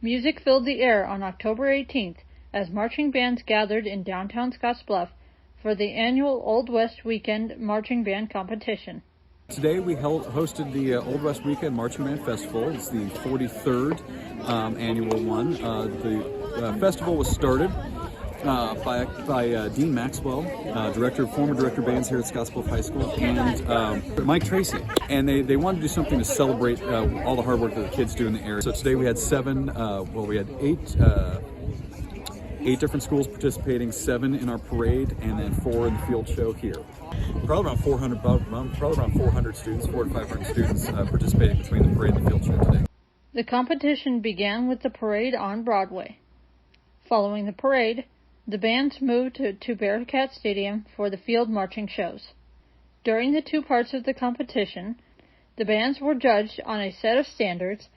Music filled the air on October 18th as marching bands gathered in downtown Scottsbluff for the annual Old West Weekend Marching Band Competition. Today we hosted the Old West Weekend Marching Band Festival. It's the 43rd annual one. The festival was started by Dean Maxwell, former director of bands here at Scottsbluff High School, and Mike Tracy. And they wanted to do something to celebrate all the hard work that the kids do in the area. So today we had eight different schools participating, 7 in our parade, and then 4 in the field show here. Probably around 400 students, 400 to 500 students participating between the parade and the field show today. The competition began with the parade on Broadway. Following the parade, the bands moved to Bearcat Stadium for the field marching shows. During the 2 parts of the competition, the bands were judged on a set of standards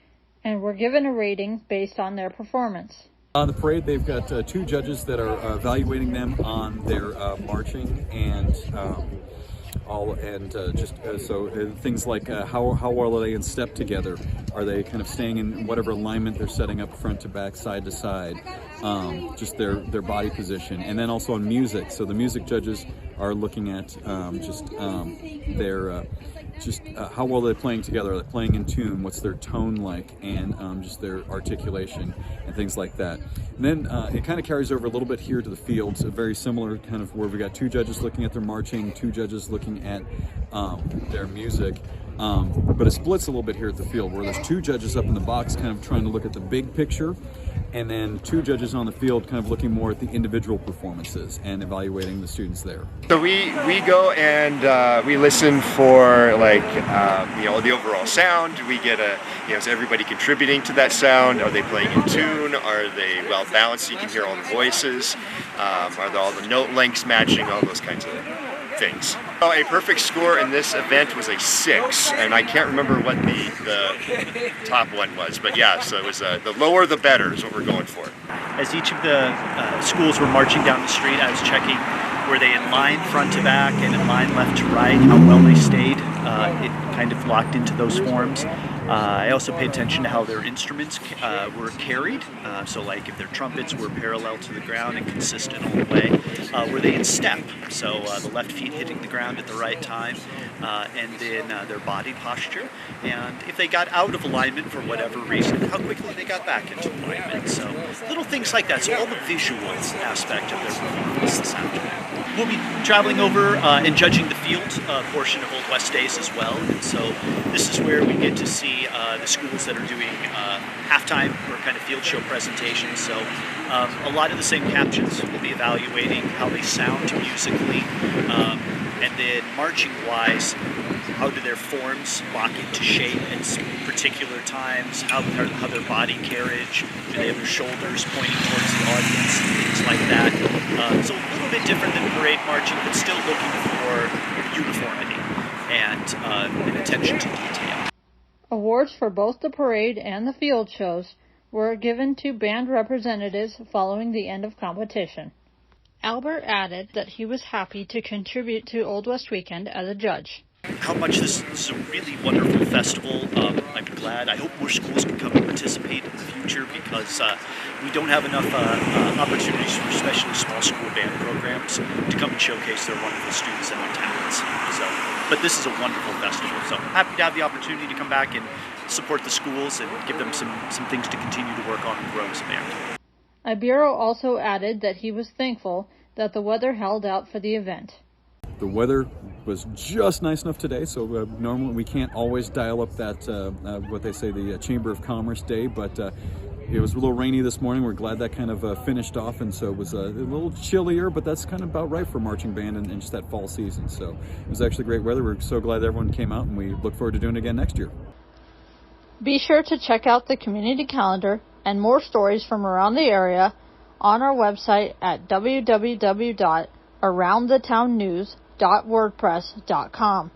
and were given a rating based on their performance. On the parade, they've got 2 judges that are evaluating them on their marching and things like how well are they in step together? Are they kind of staying in whatever alignment they're setting up, front to back, side to side? Just their body position, and then also on music. So the music judges are looking at how well they're playing together. Are they playing in tune? What's their tone like? And just their articulation and things like that. And then it kind of carries over a little bit here to the fields, a very similar kind of where we got 2 judges looking at their marching, 2 judges looking at their music. But it splits a little bit here at the field where there's 2 judges up in the box kind of trying to look at the big picture, and then 2 judges on the field kind of looking more at the individual performances and evaluating the students there. So we go and we listen for the overall sound. We get is everybody contributing to that sound? Are they playing in tune? Are they well balanced so you can hear all the voices? Are all the note lengths matching? All those kinds of things. So a perfect score in this event was a 6, and I can't remember what the top one was, but yeah, so it was the lower the better is what we're going for. As each of the schools were marching down the street, I was checking were they in line front to back and in line left to right, how well they stayed. It kind of locked into those forms. I also paid attention to how their instruments were carried. So like if their trumpets were parallel to the ground and consistent all the way. Were they in step? So the left feet hitting the ground at the right time, and then their body posture. And if they got out of alignment for whatever reason, how quickly they got back into alignment. So little things like that. So all the visuals aspect of their performance this afternoon. We'll be traveling over and judging the field portion of Old West Days as well. And so this is where we get to see the schools that are doing halftime or kind of field show presentations. So a lot of the same captions. We'll be evaluating how they sound musically, and then marching-wise, how do their forms lock into shape at particular times? How their body carriage? Do they have their shoulders pointing towards the audience? Things like that. So a little bit different than parade marching, but still looking for uniformity and attention to detail. Awards for both the parade and the field shows were given to band representatives following the end of competition. Albert added that he was happy to contribute to Old West Weekend as a judge. How much this is a really wonderful festival. I'm glad. I hope more schools can come and participate in the future because we don't have enough opportunities for especially small school band programs to come and showcase their wonderful students and their talents. But this is a wonderful festival, so happy to have the opportunity to come back and support the schools and give them some things to continue to work on and grow as a band. Ibero also added that he was thankful that the weather held out for the event. The weather was just nice enough today, so normally we can't always dial up that, what they say, the Chamber of Commerce day, but it was a little rainy this morning. We're glad that kind of finished off, and so it was a little chillier, but that's kind of about right for marching band and just that fall season. So it was actually great weather. We're so glad that everyone came out, and we look forward to doing it again next year. Be sure to check out the community calendar and more stories from around the area on our website at www.aroundthetownnews.wordpress.com.